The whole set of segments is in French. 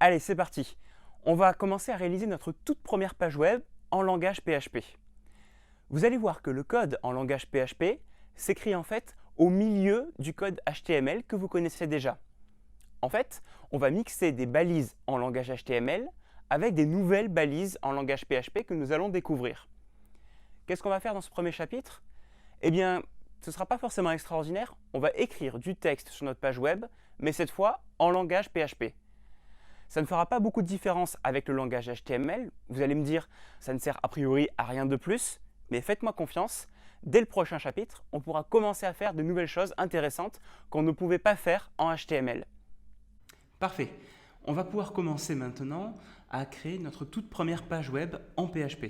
Allez, c'est parti. On va commencer à réaliser notre toute première page web en langage PHP. Vous allez voir que le code en langage PHP s'écrit en fait au milieu du code HTML que vous connaissez déjà. En fait, on va mixer des balises en langage HTML avec des nouvelles balises en langage PHP que nous allons découvrir. Qu'est-ce qu'on va faire dans ce premier chapitre? Eh bien, ce ne sera pas forcément extraordinaire. On va écrire du texte sur notre page web, mais cette fois en langage PHP. Ça ne fera pas beaucoup de différence avec le langage HTML. Vous allez me dire, ça ne sert a priori à rien de plus, mais faites-moi confiance. Dès le prochain chapitre, on pourra commencer à faire de nouvelles choses intéressantes qu'on ne pouvait pas faire en HTML. Parfait. On va pouvoir commencer maintenant à créer notre toute première page web en PHP.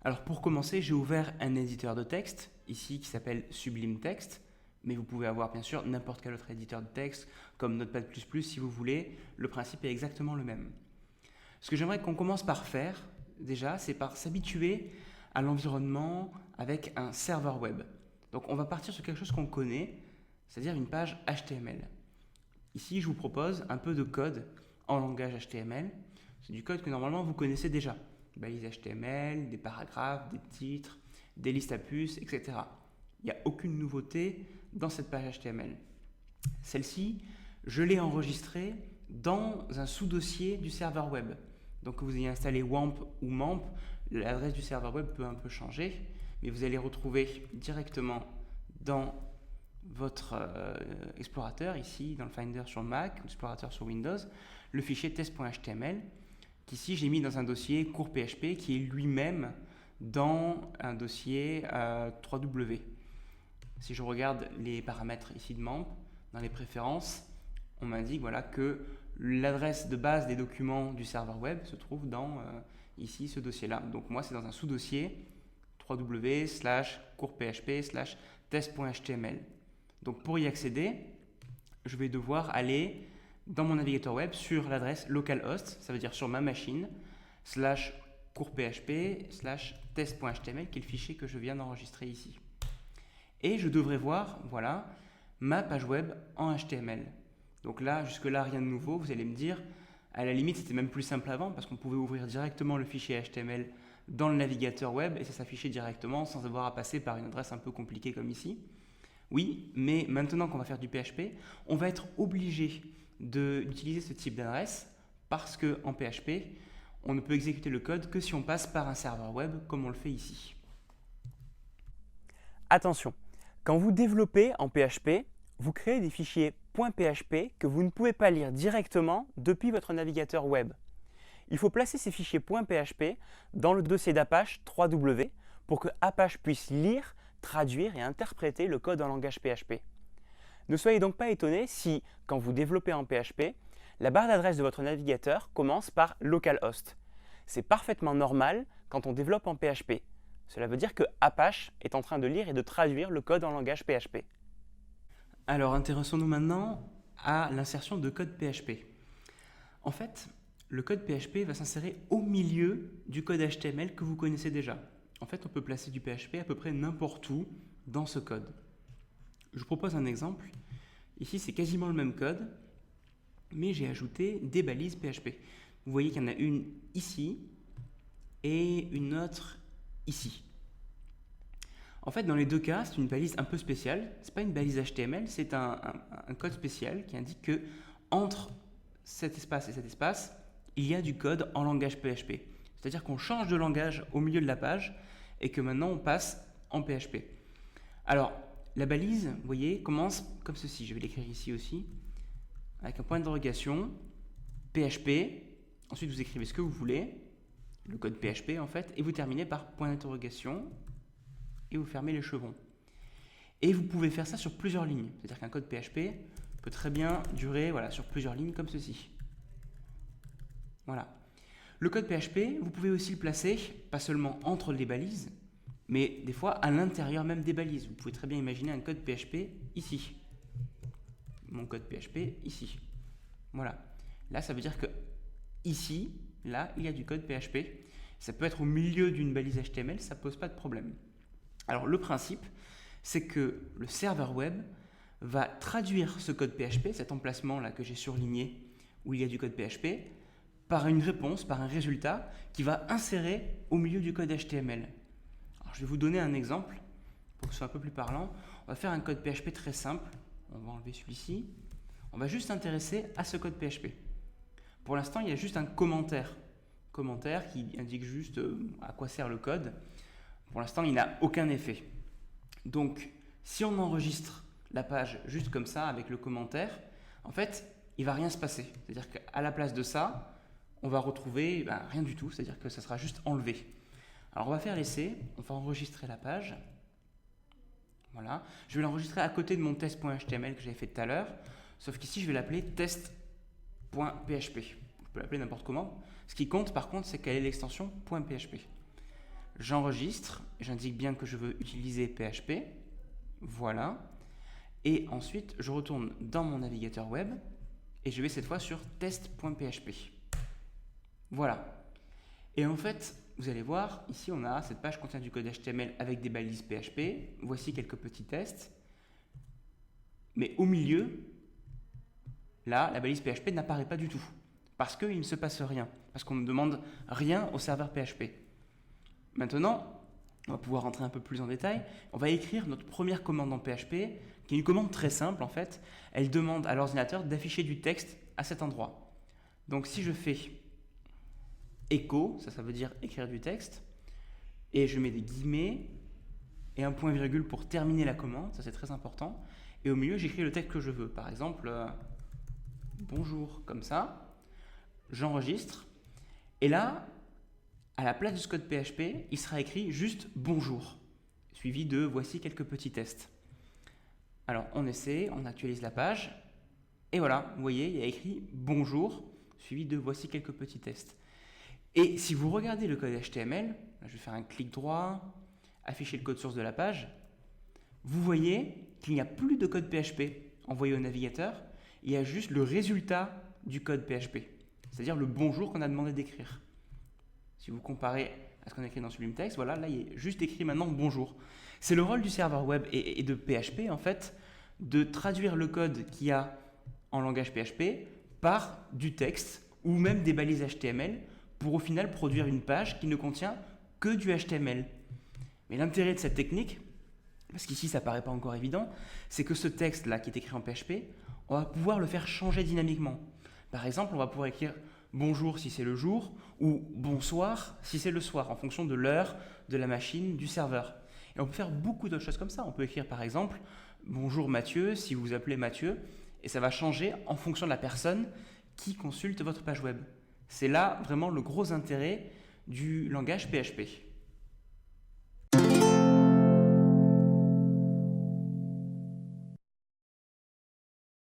Alors pour commencer, j'ai ouvert un éditeur de texte, ici qui s'appelle Sublime Text, mais vous pouvez avoir bien sûr n'importe quel autre éditeur de texte, comme Notepad++ si vous voulez, le principe est exactement le même. Ce que j'aimerais qu'on commence par faire, déjà, c'est par s'habituer à l'environnement avec un serveur web. Donc on va partir sur quelque chose qu'on connaît, c'est-à-dire une page HTML. Ici, je vous propose un peu de code en langage HTML. C'est du code que normalement vous connaissez déjà. Balises HTML, des paragraphes, des titres, des listes à puces, etc. Il n'y a aucune nouveauté dans cette page HTML. Celle-ci, je l'ai enregistrée dans un sous-dossier du serveur web. Donc que vous ayez installé WAMP ou MAMP, l'adresse du serveur web peut un peu changer, mais vous allez retrouver directement dans votre explorateur, ici dans le Finder sur Mac, l'explorateur sur Windows, le fichier test.html, qu'ici j'ai mis dans un dossier cours PHP qui est lui-même dans un dossier 3W. Si je regarde les paramètres ici de MAMP, dans les préférences, on m'indique voilà, que l'adresse de base des documents du serveur web se trouve dans ici ce dossier-là. Donc moi c'est dans un sous-dossier www/cours.php/test.html. Donc pour y accéder, je vais devoir aller dans mon navigateur web sur l'adresse localhost, ça veut dire sur ma machine, /cours.php/test.html, qui est le fichier que je viens d'enregistrer ici. Et je devrais voir, voilà, ma page web en HTML. Donc là, jusque-là, rien de nouveau. Vous allez me dire, à la limite, c'était même plus simple avant parce qu'on pouvait ouvrir directement le fichier HTML dans le navigateur web et ça s'affichait directement sans avoir à passer par une adresse un peu compliquée comme ici. Oui, mais maintenant qu'on va faire du PHP, on va être obligé d'utiliser ce type d'adresse parce qu'en PHP, on ne peut exécuter le code que si on passe par un serveur web comme on le fait ici. Attention, quand vous développez en PHP, vous créez des fichiers .php que vous ne pouvez pas lire directement depuis votre navigateur web. Il faut placer ces fichiers .php dans le dossier d'Apache 3W pour que Apache puisse lire, traduire et interpréter le code en langage PHP. Ne soyez donc pas étonnés si, quand vous développez en PHP, la barre d'adresse de votre navigateur commence par localhost. C'est parfaitement normal quand on développe en PHP. Cela veut dire que Apache est en train de lire et de traduire le code en langage PHP. Alors intéressons-nous maintenant à l'insertion de code PHP. En fait, le code PHP va s'insérer au milieu du code HTML que vous connaissez déjà. En fait, on peut placer du PHP à peu près n'importe où dans ce code. Je vous propose un exemple. Ici, c'est quasiment le même code, mais j'ai ajouté des balises PHP. Vous voyez qu'il y en a une ici et une autre ici. En fait, dans les deux cas, c'est une balise un peu spéciale. Ce n'est pas une balise HTML, c'est un code spécial qui indique que entre cet espace et cet espace, il y a du code en langage PHP. C'est-à-dire qu'on change de langage au milieu de la page et que maintenant on passe en PHP. Alors, la balise, vous voyez, commence comme ceci. Je vais l'écrire ici aussi, avec un point d'interrogation, PHP. Ensuite, vous écrivez ce que vous voulez, le code PHP en fait, et vous terminez par point d'interrogation et vous fermez les chevrons. Et vous pouvez faire ça sur plusieurs lignes. C'est-à-dire qu'un code PHP peut très bien durer voilà, sur plusieurs lignes comme ceci. Voilà. Le code PHP, vous pouvez aussi le placer, pas seulement entre les balises, mais des fois à l'intérieur même des balises. Vous pouvez très bien imaginer un code PHP ici. Mon code PHP ici. Voilà. Là, ça veut dire que ici, là, il y a du code PHP. Ça peut être au milieu d'une balise HTML, ça ne pose pas de problème. Alors, le principe, c'est que le serveur web va traduire ce code PHP, cet emplacement-là que j'ai surligné, où il y a du code PHP, par une réponse, par un résultat qui va insérer au milieu du code HTML. Alors, je vais vous donner un exemple pour que ce soit un peu plus parlant. On va faire un code PHP très simple. On va enlever celui-ci. On va juste s'intéresser à ce code PHP. Pour l'instant, il y a juste un commentaire. Commentaire qui indique juste à quoi sert le code. Pour l'instant, il n'a aucun effet. Donc, si on enregistre la page juste comme ça, avec le commentaire, en fait, il ne va rien se passer. C'est-à-dire qu'à la place de ça, on va retrouver rien du tout. C'est-à-dire que ça sera juste enlevé. Alors, on va faire l'essai. On va enregistrer la page. Voilà. Je vais l'enregistrer à côté de mon test.html que j'avais fait tout à l'heure. Sauf qu'ici, je vais l'appeler test.php. Je peux l'appeler n'importe comment. Ce qui compte, par contre, c'est quelle est l'extension .php. J'enregistre, j'indique bien que je veux utiliser PHP. Voilà. Et ensuite, je retourne dans mon navigateur web et je vais cette fois sur test.php. Voilà. Et en fait, vous allez voir, ici, on a cette page contient du code HTML avec des balises PHP. Voici quelques petits tests. Mais au milieu, là, la balise PHP n'apparaît pas du tout. Parce qu'il ne se passe rien. Parce qu'on ne demande rien au serveur PHP. Maintenant, on va pouvoir rentrer un peu plus en détail. On va écrire notre première commande en PHP, qui est une commande très simple en fait. Elle demande à l'ordinateur d'afficher du texte à cet endroit. Donc si je fais echo, ça veut dire écrire du texte, et je mets des guillemets et un point virgule pour terminer la commande, ça c'est très important. Et au milieu, j'écris le texte que je veux. Par exemple, bonjour, comme ça. J'enregistre. Et là, à la place de ce code PHP, il sera écrit juste bonjour, suivi de voici quelques petits tests. Alors, on essaie, on actualise la page. Et voilà, vous voyez, il y a écrit bonjour, suivi de voici quelques petits tests. Et si vous regardez le code HTML, là, je vais faire un clic droit, afficher le code source de la page, vous voyez qu'il n'y a plus de code PHP envoyé au navigateur, il y a juste le résultat du code PHP, c'est-à-dire le bonjour qu'on a demandé d'écrire. Si vous comparez à ce qu'on a écrit dans Sublime Text, voilà, là il est juste écrit maintenant bonjour. C'est le rôle du serveur web et de PHP en fait, de traduire le code qu'il y a en langage PHP par du texte ou même des balises HTML pour au final produire une page qui ne contient que du HTML. Mais l'intérêt de cette technique, parce qu'ici ça paraît pas encore évident, c'est que ce texte-là qui est écrit en PHP, on va pouvoir le faire changer dynamiquement. Par exemple, on va pouvoir écrire bonjour si c'est le jour ou bonsoir si c'est le soir, en fonction de l'heure, de la machine, du serveur. Et on peut faire beaucoup d'autres choses comme ça. On peut écrire par exemple bonjour Mathieu si vous vous appelez Mathieu, et ça va changer en fonction de la personne qui consulte votre page web. C'est là vraiment le gros intérêt du langage PHP.